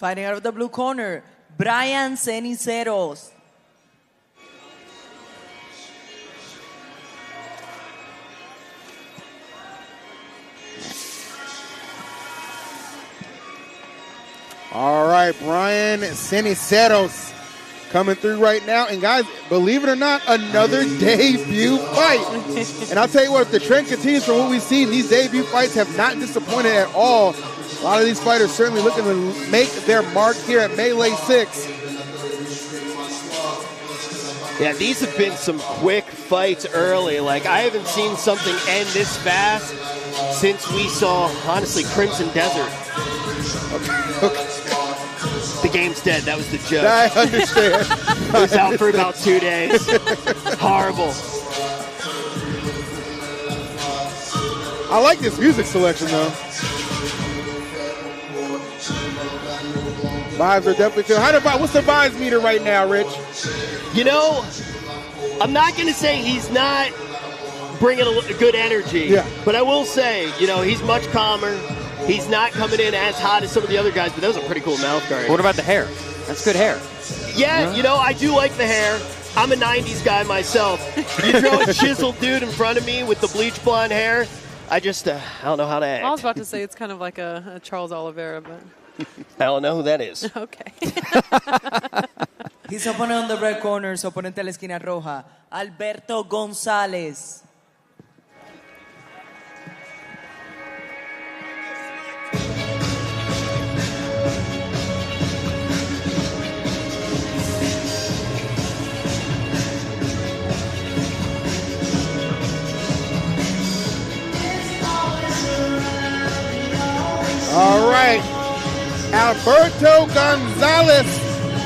Fighting out of the blue corner, Bryan Ceniceros. All right, Bryan Ceniceros coming through right now. And guys, believe it or not, another debut fight. And I'll tell you what, if the trend continues from what we've seen, these debut fights have not disappointed at all. A lot of these fighters certainly looking to make their mark here at Melee 6. Yeah, these have been some quick fights early. Like, I haven't seen something end this fast since we saw, honestly, Crimson Desert. Okay. The game's dead. That was the joke. I understand. It was out for about 2 days. Horrible. I like this music selection, though. Vibes are definitely good. What's the vibes meter right now, Rich? You know, I'm not going to say he's not bringing a good energy, but I will say, you know, he's much calmer. He's not coming in as hot as some of the other guys, but that was a pretty cool mouth guard. What about the hair? That's good hair. Yeah, you know, I do like the hair. I'm a 90s guy myself. You throw a chiseled dude in front of me with the bleach blonde hair, I just, I don't know how to act. I was about to say it's kind of like a Charles Oliveira, but... I don't know who that is. Okay. His opponent on the red corner, su oponente a la esquina roja, Alberto Gonzalez. All right. Alberto Gonzalez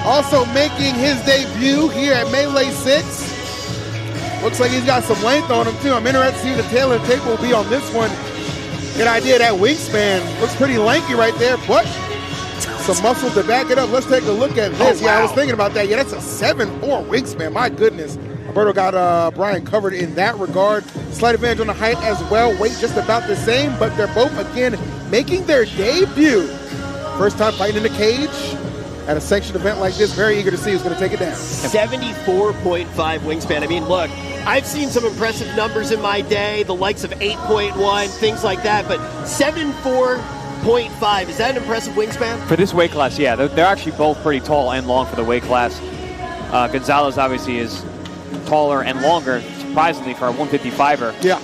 also making his debut here at Melee 6. Looks like he's got some length on him, too. I'm interested to see what the tail of the tape will be on this one. Good idea, that wingspan. Looks pretty lanky right there, but some muscle to back it up. Let's take a look at this. Oh, wow. Yeah, I was thinking about that. Yeah, that's a 7'4" wingspan. My goodness. Alberto got Bryan covered in that regard. Slight advantage on the height as well. Weight just about the same, but they're both, again, making their debut. First time fighting in the cage at a sanctioned event like this. Very eager to see who's going to take it down. 74.5 wingspan. I mean, look, I've seen some impressive numbers in my day, the likes of 8.1, things like that, but 74.5, is that an impressive wingspan? For this weight class, yeah. They're actually both pretty tall and long for the weight class. Gonzalez obviously is taller and longer, surprisingly, for a 155er. Yeah.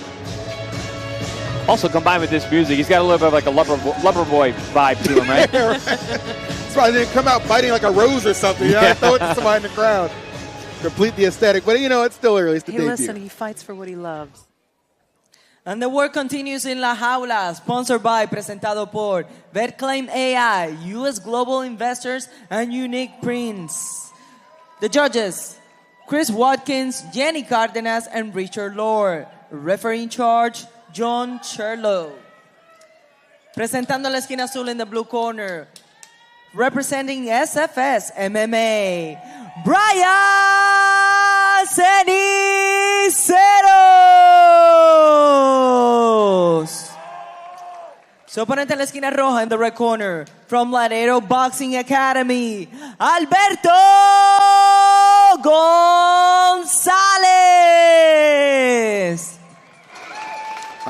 Also, combined with this music, he's got a little bit of like a lover boy vibe to him, right? Yeah, right. That's why they didn't come out biting like a rose or something. You know? Throw it to somebody in the crowd. Complete the aesthetic. But, you know, it's still early. It's the debut. Listen, he fights for what he loves. And the work continues in La Jaula, sponsored by, presentado por VerClaim AI, U.S. Global Investors, and Unique Prints. The judges, Chris Watkins, Jenny Cardenas, and Richard Lord. Referee in charge, John Cherlo. Presentando la esquina azul in the blue corner, representing SFS MMA, Bryan Ceniceros. Su oponente en la esquina roja in the red corner, from Laredo Boxing Academy, Alberto Gonzalez.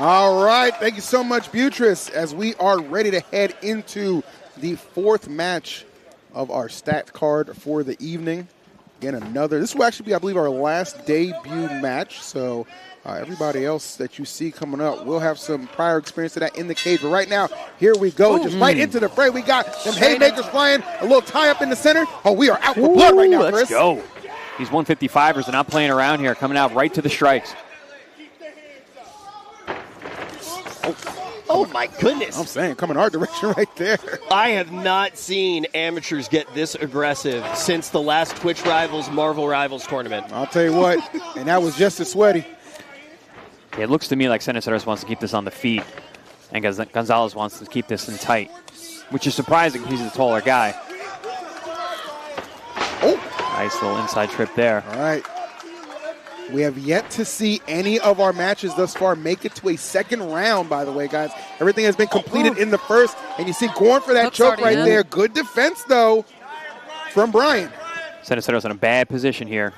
All right. Thank you so much, Beatrice, as we are ready to head into the fourth match of our stacked card for the evening. Again, this will actually be, I believe, our last debut match. So everybody else that you see coming up will have some prior experience to that in the cage. But right now, here we go. Just right into the fray. We got them haymakers flying, a little tie-up in the center. Oh, we are out for blood right now, Chris. Let's go. These 155ers are not playing around here, coming out right to the strikes. Oh, my goodness. I'm saying, coming our direction right there. I have not seen amateurs get this aggressive since the last Twitch Rivals, Marvel Rivals tournament. I'll tell you what, and that was just as sweaty. It looks to me like Ceniceros wants to keep this on the feet, and Gonzalez wants to keep this in tight, which is surprising. He's a taller guy. Oh. Nice little inside trip there. All right. We have yet to see any of our matches thus far make it to a second round, by the way, guys. Everything has been completed in the first, and you see going for that Hook's choke right already in. there. Good defense, though, from Bryan. Ceniceros in a bad position here.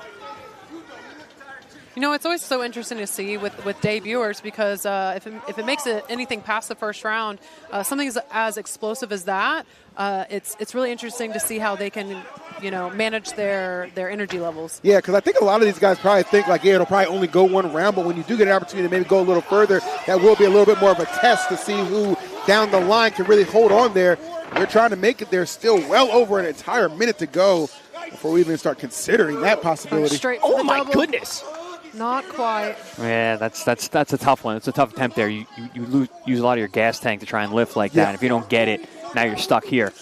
You know, it's always so interesting to see with debuters because if it makes it anything past the first round, something as explosive as that, it's really interesting to see how they can, you know, manage their energy levels. Yeah, because I think a lot of these guys probably think like, yeah, it'll probably only go one round, but when you do get an opportunity to maybe go a little further, that will be a little bit more of a test to see who down the line can really hold on there. They're trying to make it there, still well over an entire minute to go before we even start considering that possibility. Straight for Oh the my double. goodness. Not quite. Yeah, that's a tough one. It's a tough attempt there. You use a lot of your gas tank to try and lift like that. And if you don't get it, now you're stuck here.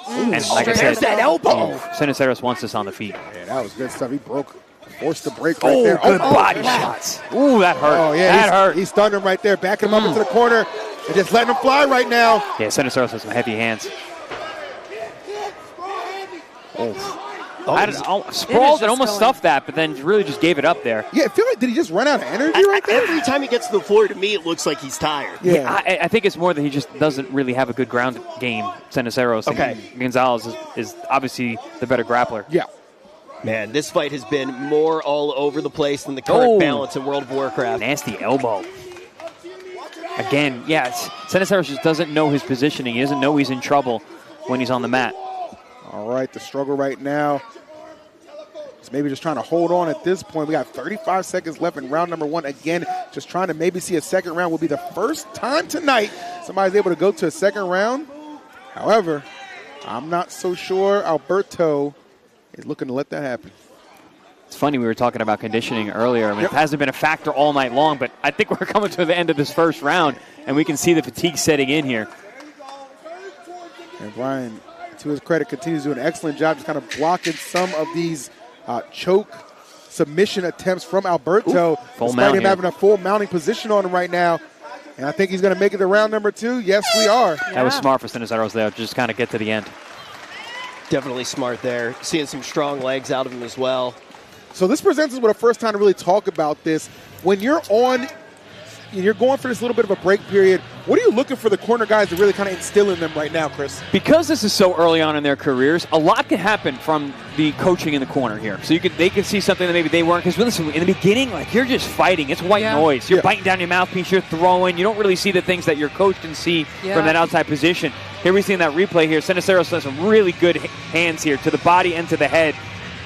And like I There's said, that elbow. Ceniceros wants this on the feet. Yeah, that was good stuff. He forced the break right there. Good body shots. Ooh, that hurt. Oh, yeah, that hurt. He stunned him right there, backing him up into the corner, and just letting him fly right now. Yeah, Ceniceros has some heavy hands. Sprawled and almost stuffed that, but then really just gave it up there. Yeah, I feel like, did he just run out of energy right there? Every time he gets to the floor, to me, it looks like he's tired. Yeah. I think it's more that he just doesn't really have a good ground game, Ceniceros. Okay. And Gonzalez is obviously the better grappler. Yeah. Man, this fight has been more all over the place than the current balance in World of Warcraft. Nasty elbow. Again, yeah, Ceniceros just doesn't know his positioning. He doesn't know he's in trouble when he's on the mat. All right, the struggle right now is maybe just trying to hold on at this point. We got 35 seconds left in round number one. Again, just trying to maybe see a second round. Will be the first time tonight somebody's able to go to a second round. However, I'm not so sure Alberto is looking to let that happen. It's funny, we were talking about conditioning earlier. I mean, it hasn't been a factor all night long, but I think we're coming to the end of this first round, and we can see the fatigue setting in here. And Bryan, to his credit, continues to do an excellent job just kind of blocking some of these choke submission attempts from Alberto. Full despite mount him here. having a full mounting position on him right now. And I think he's going to make it to round number two. Yes, we are. That was smart for Ceniceros there, just kind of get to the end. Definitely smart there. Seeing some strong legs out of him as well. So this presents us with a first time to really talk about this. When you're on, you're going for this little bit of a break period, what are you looking for the corner guys to really kind of instill in them right now, Chris? Because this is so early on in their careers, a lot can happen from the coaching in the corner here. So they could see something that maybe they weren't. Because listen, in the beginning, like you're just fighting. It's white noise. You're biting down your mouthpiece. You're throwing. You don't really see the things that your coach can see from that outside position. Here we see in that replay here, Ceniceros has some really good hands here to the body and to the head.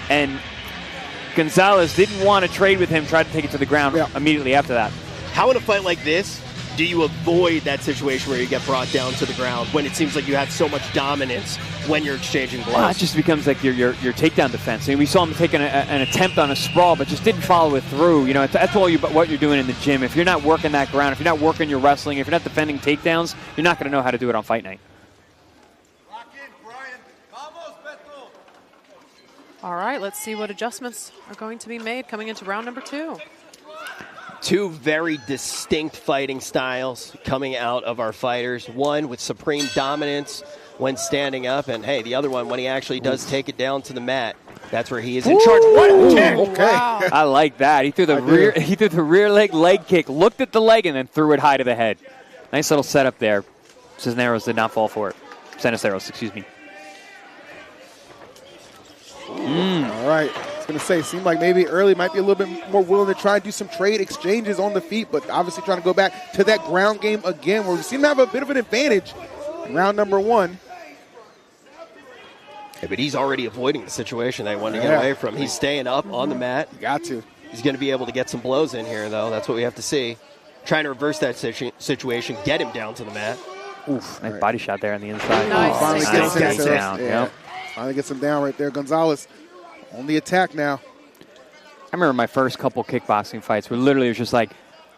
And Gonzalez didn't want to trade with him, tried to take it to the ground immediately after that. How in a fight like this do you avoid that situation where you get brought down to the ground when it seems like you have so much dominance when you're exchanging blows? Well, it just becomes like your takedown defense. I mean, we saw him take an attempt on a sprawl, but just didn't follow it through. You know, that's all what you're doing in the gym. If you're not working that ground, if you're not working your wrestling, if you're not defending takedowns, you're not going to know how to do it on fight night. All right, let's see what adjustments are going to be made coming into round number two. Two very distinct fighting styles coming out of our fighters. One with supreme dominance when standing up, and hey, the other one when he actually does take it down to the mat. That's where he is in charge. What a kick! Okay. Wow. I like that. He threw the rear leg kick, looked at the leg, and then threw it high to the head. Nice little setup there. Ceniceros did not fall for it. Ceniceros, excuse me. All right. I was going to say, seemed like maybe early might be a little bit more willing to try and do some trade exchanges on the feet, but obviously trying to go back to that ground game again where we seem to have a bit of an advantage in round number one. Yeah, but he's already avoiding the situation they wanted to get away from. He's staying up on the mat. You got to. He's going to be able to get some blows in here, though. That's what we have to see. Trying to reverse that situation, get him down to the mat. Oof, nice body shot there on the inside. Nice. Finally gets him Nice down. Yeah. Yep. Finally gets him down right there. Gonzalez on the attack now. I remember my first couple kickboxing fights where literally it was just like,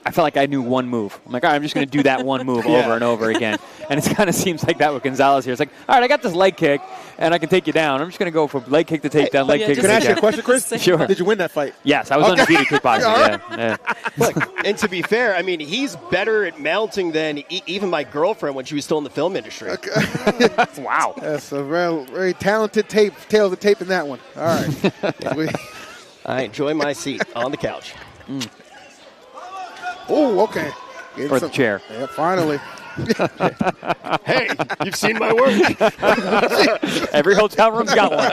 I felt like I knew one move. I'm like, all right, I'm just going to do that one move over and over again. And it kind of seems like that with Gonzalez here. It's like, all right, I got this leg kick, and I can take you down. I'm just going to go from leg kick to takedown, leg kick to Can I ask you a takedown. question, Chris? Sure. Did you win that fight? Yes, I was undefeated kickboxing. Yeah. Look, and to be fair, I mean, he's better at mounting than even my girlfriend when she was still in the film industry. Wow. That's a very, very talented tail of the tape in that one. All right. I enjoy my seat on the couch. Oh, okay. Or the chair. Yeah, finally. Hey, you've seen my work. Every hotel room's got one.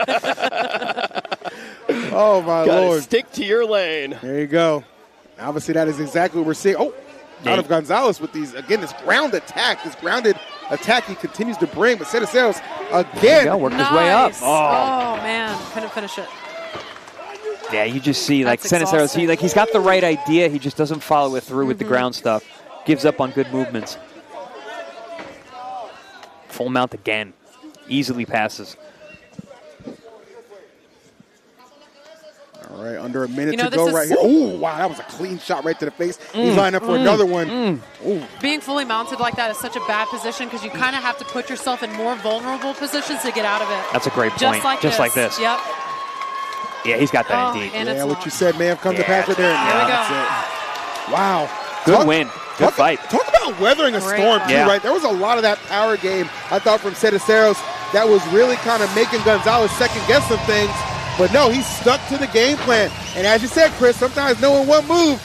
Oh, my Lord. Stick to your lane. There you go. Obviously, that is exactly what we're seeing. Oh, out of Gonzalez with these, again, this grounded attack he continues to bring. But Ceniceros, again. Worked his way up. Oh, man. Couldn't finish it. Yeah, you just see, like, That's Ceniceros, he's got the right idea. He just doesn't follow it through with the ground stuff. Gives up on good movements. Full mount again. Easily passes. All right, under a minute to go right here. Oh, wow, that was a clean shot right to the face. He's lining up for another one. Being fully mounted like that is such a bad position because you kind of have to put yourself in more vulnerable positions to get out of it. That's a great point. Just like this. Yep. Yeah, he's got that indeed. Yeah, what you said may have come to pass right there. There we go. That's it. Wow. Good win. Good fight. Talk about weathering a storm, too, right? There was a lot of that power game, I thought, from Ceniceros that was really kind of making Gonzalez second-guess some things. But no, he stuck to the game plan. And as you said, Chris, sometimes knowing one move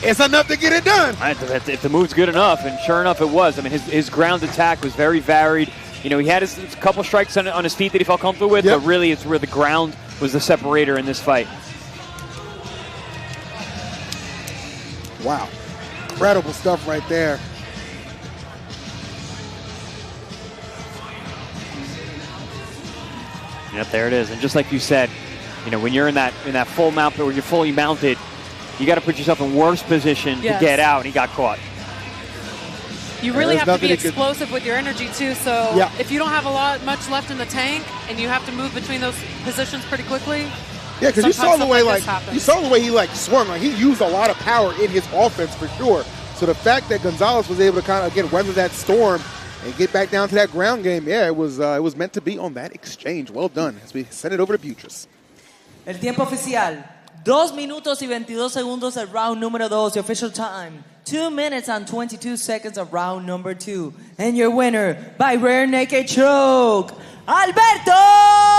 is enough to get it done. If the move's good enough, and sure enough it was. I mean, his ground attack was very varied. You know, he had his couple strikes on his feet that he felt comfortable with, but really it's where the ground was the separator in this fight. Wow. Incredible stuff right there. Yep, there it is. And just like you said, you know, when you're in that full mount, where you're fully mounted, you got to put yourself in worse position to get out, and he got caught. You really have to be explosive with your energy, too. So if you don't have much left in the tank and you have to move between those positions pretty quickly. Yeah, because you saw the way he swung. Like, he used a lot of power in his offense for sure. So the fact that Gonzalez was able to kind of, again, weather that storm and get back down to that ground game, it was meant to be on that exchange. Well done as we send it over to Butrus. El tiempo oficial, 2 minutos y 22 segundos el round número 2. The official time, 2 minutes and 22 seconds of round number 2. And your winner by rear naked choke, Alberto!